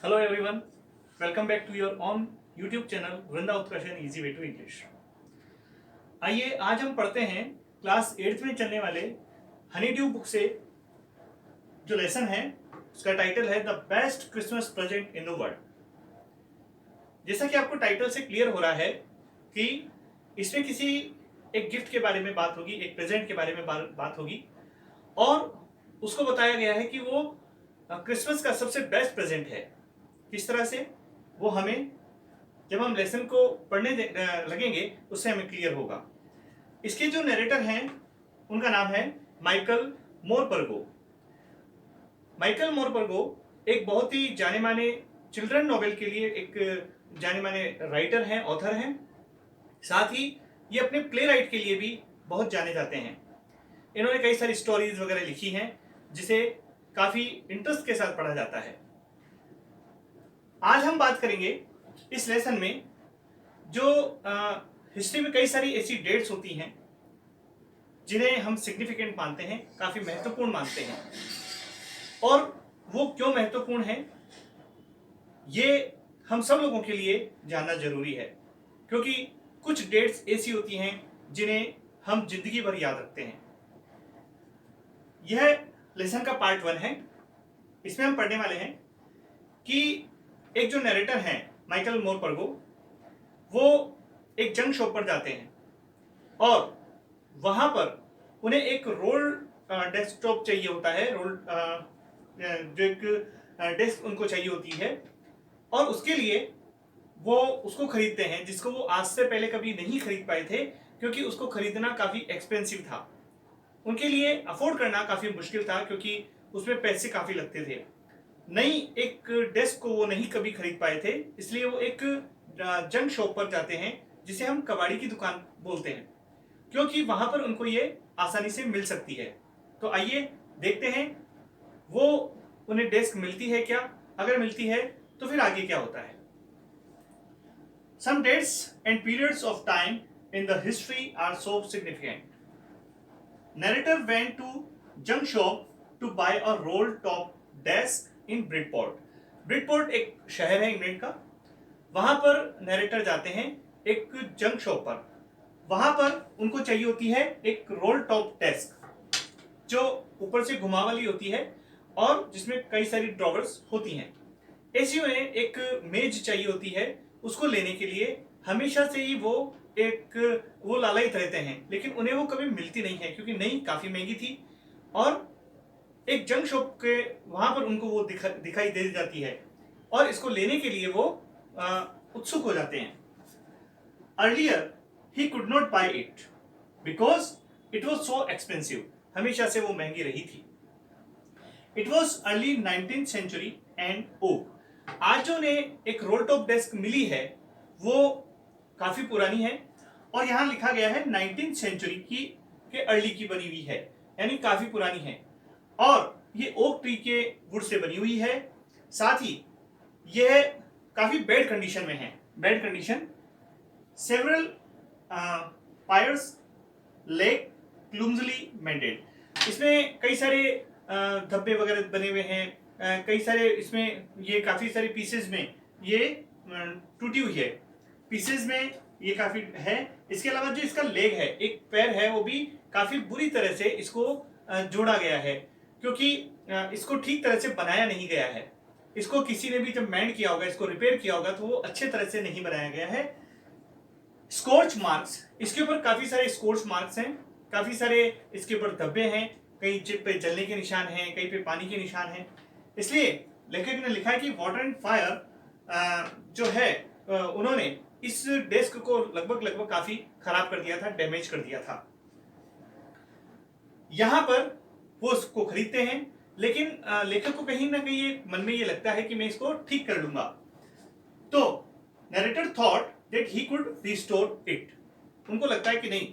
Hello everyone, welcome back to your own YouTube channel Vrinda Utkarsh an easy way to English. आइए आज हम पढ़ते हैं क्लास 8th में चलने वाले हनी ड्यू बुक से जो लेसन है उसका टाइटल है the best Christmas present in the world. जैसा कि आपको टाइटल से क्लियर हो रहा है कि इसमें किसी एक गिफ्ट के बारे में बात होगी, एक प्रेजेंट के बारे में बात होगी और उसको बताया गया है कि वो क्रिसमस का सबसे बेस्ट प्रेजेंट है। किस तरह से वो हमें जब हम लेसन को पढ़ने लगेंगे उससे हमें क्लियर होगा। इसके जो नरेटर हैं उनका नाम है माइकल मोरपर्गो। माइकल मोरपर्गो एक बहुत ही जाने माने चिल्ड्रन नॉवेल के लिए एक जाने माने राइटर हैं, ऑथर हैं। साथ ही ये अपने प्ले राइट के लिए भी बहुत जाने जाते हैं। इन्होंने कई सारी स्टोरीज वगैरह लिखी हैं जिसे काफी इंटरेस्ट के साथ पढ़ा जाता है। आज हम बात करेंगे इस लेसन में जो हिस्ट्री में कई सारी ऐसी डेट्स होती हैं जिन्हें हम सिग्निफिकेंट मानते हैं, काफी महत्वपूर्ण मानते हैं, और वो क्यों महत्वपूर्ण है ये हम सब लोगों के लिए जानना जरूरी है, क्योंकि कुछ डेट्स ऐसी होती हैं जिन्हें हम जिंदगी भर याद रखते हैं। यह लेसन का पार्ट 1 है। इसमें हम पढ़ने वाले हैं कि एक जो नरेटर हैं माइकल मोरपर्गो, वो एक जंक शॉप पर जाते हैं और वहां पर उन्हें एक रोल डेस्कटॉप चाहिए होता है, जो एक डेस्क उनको चाहिए होती है, और उसके लिए वो उसको खरीदते हैं जिसको वो आज से पहले कभी नहीं खरीद पाए थे, क्योंकि उसको खरीदना काफी एक्सपेंसिव था। उनके लिए अफोर्ड करना काफी मुश्किल था क्योंकि उसमें पैसे काफी लगते थे। नई एक डेस्क को वो नहीं कभी खरीद पाए थे, इसलिए वो एक जंक शॉप पर जाते हैं जिसे हम कबाड़ी की दुकान बोलते हैं, क्योंकि वहां पर उनको ये आसानी से मिल सकती है। तो आइए देखते हैं वो उन्हें डेस्क मिलती है क्या, अगर मिलती है तो फिर आगे क्या होता है। Some dates and periods of time in the history are so significant. Narrator went to junk shop to buy a roll top desk in Bridport. Bridport एक शहर है इंग्लैंड का। वहां पर नरेटर जाते हैं एक जंक शॉप पर। वहां पर उनको चाहिए होती है एक रोल टॉप डेस्क जो ऊपर से घुमा वाली होती है और जिसमें कई सारी ड्रॉवर्स होती हैं। ऐसी उन्हें एक मेज चाहिए होती है। उसको लेने के लिए हमेशा से ही वो लालायित रहते हैं, लेकिन उन्हें वो कभी मिलती नहीं है क्योंकि नई काफी महंगी थी और एक जंक शॉप के वहां पर उनको वो दिखाई दे जाती है और इसको लेने के लिए वो उत्सुक हो जाते हैं। Earlier he could not buy it because it was so expensive. हमेशा से वो महंगी रही थी। It was early 19th century and oak. आज जो उन्हें एक रोल टॉप डेस्क मिली है वो काफी पुरानी है और यहां लिखा गया है 19th सेंचुरी की के अर्ली की बनी हुई है, यानी काफी पुरानी है, और ये ओक ट्री के वुड से बनी हुई है। साथ ही यह काफी बैड कंडीशन में है। Bad condition, several piers leg clumsily mended. इसमें कई सारे धब्बे वगैरह बने हुए हैं, कई सारे इसमें ये काफी सारे पीसेस में ये टूटी हुई है, पीसेस में ये काफी है। इसके अलावा जो इसका लेग है, एक पैर है, वो भी काफी बुरी तरह से इसको जोड़ा गया है क्योंकि इसको ठीक तरह से बनाया नहीं गया है। इसको किसी ने भी जब मेंड किया होगा, इसको रिपेयर किया होगा, तो वो अच्छे तरह से नहीं बनाया गया है। स्कॉच मार्क्स, इसके ऊपर काफी सारे स्कॉच मार्क्स हैं, काफी सारे इसके ऊपर धब्बे हैं, कहीं चिप पे जलने के निशान हैं, कहीं पे पानी के निशान हैं। इसलिए लेखक ने लिखा है कि वाटर एंड फायर जो है उन्होंने इस डेस्क को लगभग काफी खराब कर दिया था, डैमेज कर दिया था। यहां पर वो उसको खरीदते हैं, लेकिन लेखक को कहीं ना कहीं मन में ये लगता है कि मैं इसको ठीक कर लूंगा। तो narrator thought that he could restore it. उनको लगता है कि नहीं,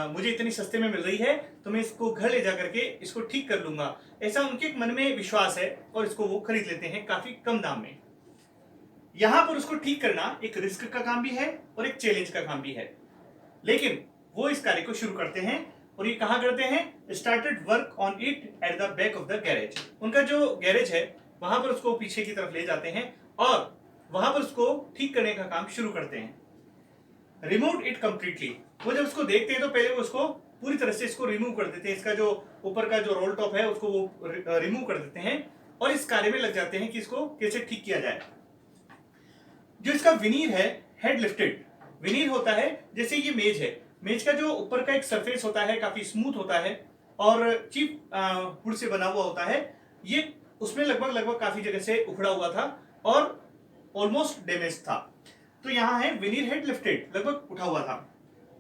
मुझे इतनी सस्ते में मिल रही है तो मैं इसको घर ले जा करके इसको ठीक कर लूंगा, ऐसा उनके मन में विश्वास है और इसको वो खरीद लेते हैं काफी कम दाम में। यहां पर उसको ठीक करना एक रिस्क का काम भी है और एक चैलेंज का काम भी है, लेकिन वो इस कार्य को शुरू करते हैं। और ये कहां करते हैं? Started work on it at the back of the garage. उनका जो गैरेज है वहां पर उसको पीछे की तरफ ले जाते हैं और वहां पर उसको ठीक करने का काम शुरू करते हैं। रिमूव इट कंप्लीटली, वो जब उसको देखते हैं तो पहले वो उसको पूरी तरह से इसको रिमूव कर देते हैं, इसका जो ऊपर का जो रोल टॉप है उसको वो रिमूव कर देते हैं और इस कार्य में लग जाते हैं कि इसको कैसे ठीक किया जाए। जो इसका विनीर है, हेड लिफ्टेड विनीर होता है, जैसे ये मेज है, मेज का जो ऊपर का एक सरफेस होता है काफी स्मूथ होता है और चीप वुड से बना हुआ होता है, ये उसमें लगभग काफी जगह से उखड़ा हुआ था और ऑलमोस्ट डैमेज था। तो यहाँ है विनीर हेड लिफ्टेड, लगभग उठा हुआ था।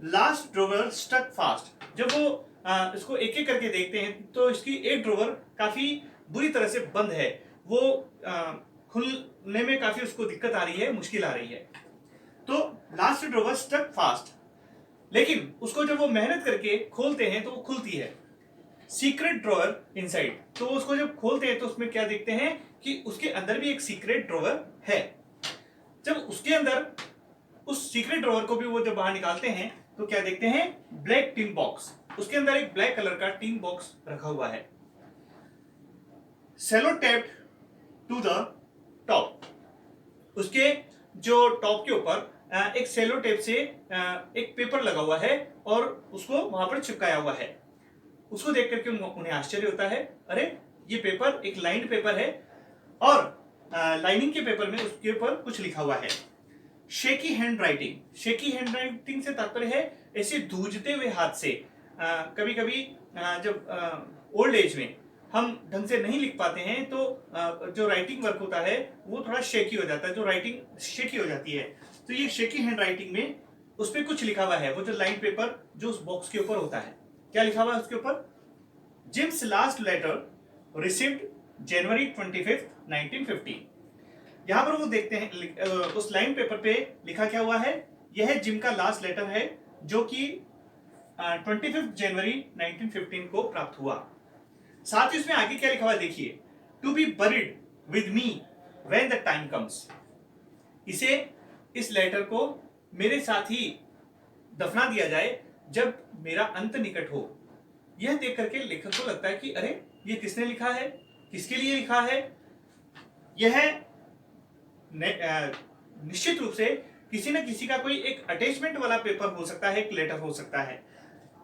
लास्ट ड्रोवर स्टक फास्ट, जब वो इसको एक एक करके देखते हैं तो इसकी एक ड्रोवर काफी बुरी तरह से बंद है, वो खुलने में काफी उसको दिक्कत आ रही है, मुश्किल आ रही है। तो लास्ट ड्रोवर स्टक फास्ट, लेकिन उसको जब वो मेहनत करके खोलते हैं तो वो खुलती है। सीक्रेट ड्रॉवर इनसाइड, तो उसको जब खोलते हैं तो उसमें क्या देखते हैं कि उसके अंदर भी एक सीक्रेट ड्रॉवर है। जब उसके अंदर उस सीक्रेट ड्रॉवर को भी वो जब बाहर निकालते हैं तो क्या देखते हैं, ब्लैक टिन बॉक्स, उसके अंदर एक ब्लैक कलर का टिन बॉक्स रखा हुआ है। सेलो टेप्ड टू द टॉप, उसके जो टॉप के ऊपर एक सेलो टेप से एक पेपर लगा हुआ है और उसको वहां पर चिपकाया हुआ है। उसको देख करके उन्हें आश्चर्य होता है, अरे ये पेपर एक लाइन्ड पेपर है और लाइनिंग के पेपर में उसके ऊपर कुछ लिखा हुआ है। Shaky hand writing, shaky hand writing से तात्पर्य है ऐसे धूजते हुए हाथ से। कभी कभी जब ओल्ड एज में हम ढंग से नहीं लिख पाते हैं तो जो राइटिंग वर्क होता है वो थोड़ा शेकी हो जाता है, जो राइटिंग शेकी हो जाती है। तो ये शेकी हैंड राइटिंग में उस पर कुछ लिखा हुआ है, वो जो लाइन पेपर जो उस बॉक्स के ऊपर होता है, क्या लिखा हुआ है उसके ऊपर, जिम्स लास्ट लेटर रिसीव्ड जनवरी 25, 1950। यहां पर वो देखते हैं उस लाइन पेपर पे लिखा क्या हुआ है, यह जिम का लास्ट लेटर है जो कि 25 जनवरी 1915 को प्राप्त हुआ। साथ ही उसमें आगे क्या लिखा हुआ है देखिए, to be buried with me when the time comes, इसे इस लेटर को मेरे साथ ही दफना दिया जाए जब मेरा अंत निकट हो। यह देख करके लेखक को लगता है कि अरे ये किसने लिखा है, किसके लिए लिखा है। यह निश्चित रूप से किसी न किसी का कोई एक अटैचमेंट वाला पेपर हो सकता है, एक लेटर हो सकता है।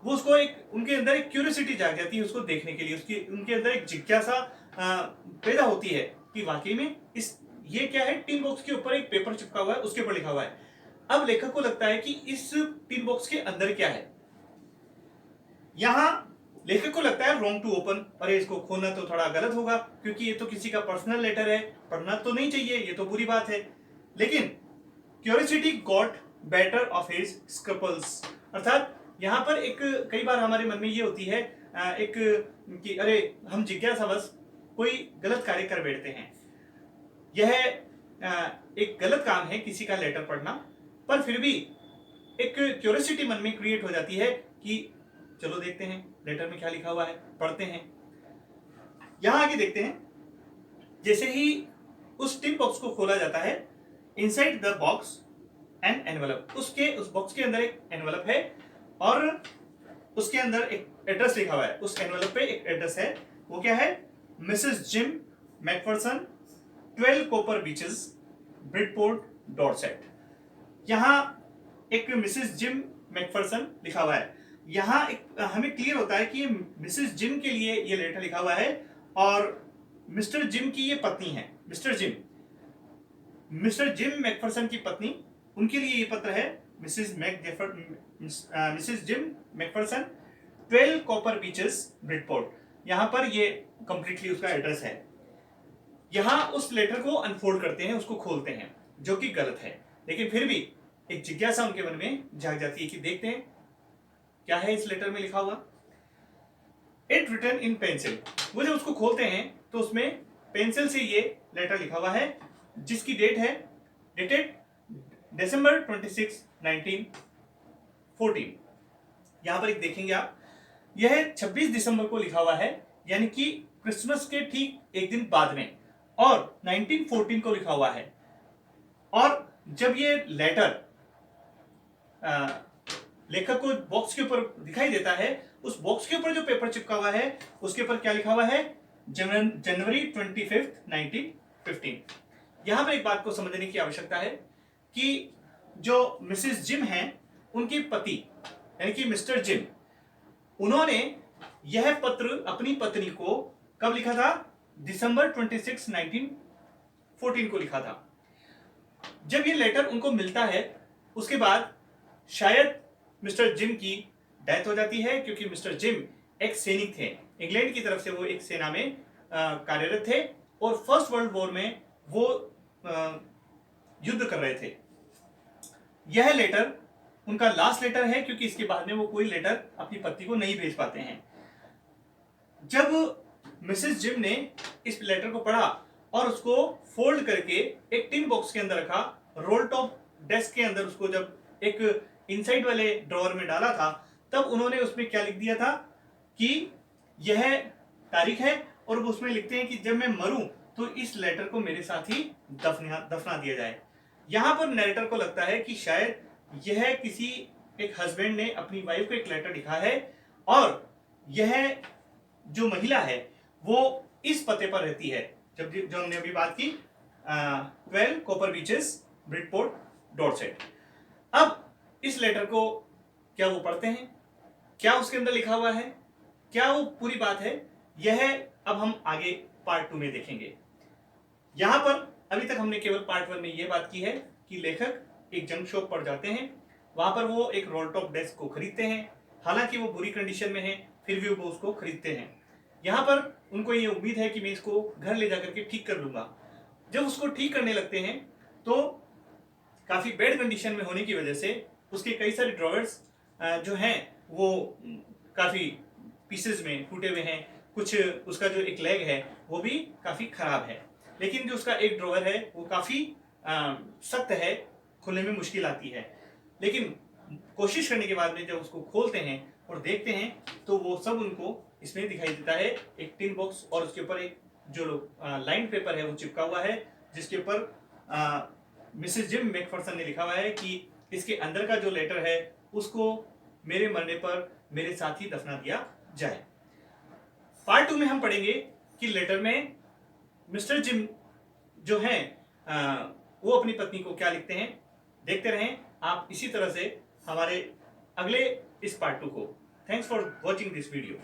वो उसको एक उनके अंदर एक क्यूरियोसिटी जाग जाती है उसको देखने के लिए, उसकी उनके अंदर एक जिज्ञासा पैदा होती है कि वाकई में ये क्या है, टिन बॉक्स के ऊपर एक पेपर चिपका हुआ है, उसके ऊपर लिखा हुआ है। अब लेखक को लगता है कि इस टिन बॉक्स के अंदर क्या है। यहां लेखक को लगता है रॉन्ग टू ओपन, अरे इसको खोलना तो थोड़ा गलत होगा क्योंकि ये तो किसी का पर्सनल लेटर है, पढ़ना तो नहीं चाहिए, ये तो बुरी बात है। लेकिन curiosity got better of his scruples, अर्थात यहाँ पर एक कई बार हमारे मन में ये होती है एक कि अरे हम जिज्ञासावश कोई गलत कार्य कर बैठते हैं। यह एक गलत काम है किसी का लेटर पढ़ना, पर फिर भी एक क्यूरियोसिटी मन में क्रिएट हो जाती है कि चलो देखते हैं लेटर में क्या लिखा हुआ है, पढ़ते हैं। यहां आगे देखते हैं, जैसे ही उस टिन बॉक्स को खोला जाता है, inside the box an envelope, उस बॉक्स के अंदर एक एनवेलप है और उसके अंदर एक एड्रेस लिखा हुआ है। उस एनवेलप पे एक एड्रेस है, वो क्या है, Mrs gym McPherson, 12 copper beaches, Bridport, Dorset. यहां एक मिसेस जिम मैकफरसन लिखा हुआ है। यहां एक हमें क्लियर होता है कि ये मिसेस जिम के लिए ये लेटर लिखा हुआ है और मिस्टर जिम की ये पत्नी है। मिस्टर जिम मैकफरसन की पत्नी, उनके लिए ये पत्र है। Mrs gym McPherson, 12 copper beaches, Bridport. यहां पर ये कंप्लीटली उसका एड्रेस है। यहां उस लेटर को अनफोल्ड करते हैं, उसको खोलते हैं, जो कि गलत है, लेकिन फिर भी एक जिज्ञासा उनके मन में जाग जाती है कि देखते हैं क्या है इस लेटर में लिखा हुआ। इट रिटन इन पेंसिल, वो जब उसको खोलते हैं तो उसमें पेंसिल से ये लेटर लिखा हुआ है, जिसकी डेट है डेटेड दिसंबर 26, 1914। यहां पर एक देखेंगे आप, यह 26 दिसंबर को लिखा हुआ है, यानी कि क्रिसमस के ठीक एक दिन बाद में, और 1914 को लिखा हुआ है। और जब ये लेटर लेखक को बॉक्स के ऊपर दिखाई देता है, उस बॉक्स के ऊपर जो पेपर चिपका हुआ है उसके ऊपर क्या लिखा हुआ है, जनवरी 25, 1915। यहां पर एक बात को समझने की आवश्यकता है कि जो मिसेस जिम हैं उनके पति यानी कि मिस्टर जिम, उन्होंने यह पत्र अपनी पत्नी को कब लिखा था? दिसंबर 26, 1914 को लिखा था। जब ये लेटर उनको मिलता है उसके बाद शायद मिस्टर जिम की डेथ हो जाती है, क्योंकि मिस्टर जिम एक सैनिक थे, इंग्लैंड की तरफ से वो एक सेना में कार्यरत थे और फर्स्ट वर्ल्ड वॉर में वो युद्ध कर रहे थे। यह लेटर उनका लास्ट लेटर है, क्योंकि इसके बाद में वो कोई लेटर अपनी पत्नी को नहीं भेज पाते हैं। जब मिसेस जिम ने इस लेटर को पढ़ा और उसको फोल्ड करके एक टिन बॉक्स के अंदर रखा, रोल टॉप डेस्क के अंदर उसको जब एक इनसाइड वाले ड्रॉअर में डाला था, तब उन्होंने उसमें क्या लिख दिया था कि यह तारीख है, और वो उसमें लिखते हैं कि जब मैं मरूं तो इस लेटर को मेरे साथ ही दफना दिया जाए। यहां पर नरेटर को लगता है कि शायद यह किसी एक हस्बैंड ने अपनी वाइफ को एक लेटर लिखा है और यह जो महिला है वो इस पते पर रहती है, जब जो हमने अभी बात की 12 कॉपर बीचेस ब्रिडपोर्ट डॉर्सेट। अब इस लेटर को क्या वो पढ़ते हैं? क्या उसके अंदर लिखा हुआ है? क्या वो पूरी बात है? यह अब हम आगे पार्ट 2 में देखेंगे। यहां पर अभी तक हमने केवल पार्ट 1 में यह बात की है कि लेखक एक जंक शॉप पर जाते हैं, वहां पर वो एक रोल टॉप डेस्क को खरीदते हैं, हालांकि वो बुरी कंडीशन में है फिर भी वो उसको खरीदते हैं। यहां पर उनको ये उम्मीद है कि मैं इसको घर ले जाकर के ठीक कर लूंगा। जब उसको ठीक करने लगते हैं तो काफी बैड कंडीशन में होने की वजह से उसके कई सारे ड्रॉवर्स जो हैं वो काफी पीसेस में टूटे हुए हैं, कुछ उसका जो एक लेग है वो भी काफी खराब है, लेकिन जो उसका एक ड्रॉवर है वो काफी सख्त है, खोलने में मुश्किल आती है। लेकिन कोशिश करने के बाद में जब उसको खोलते हैं और देखते हैं तो वो सब उनको इसमें दिखाई देता है, एक टिन बॉक्स और उसके ऊपर एक जो लाइन पेपर है वो चिपका हुआ है, जिसके ऊपर मिसेस जिम मैकफरसन ने लिखा हुआ है कि इसके अंदर का जो लेटर है उसको मेरे मरने पर मेरे साथ ही दफना दिया जाए। पार्ट 2 में हम पढ़ेंगे कि लेटर में मिस्टर जिम जो हैं वो अपनी पत्नी को क्या लिखते हैं। देखते रहें आप इसी तरह से हमारे अगले इस पार्ट 2 को। Thanks for watching this video.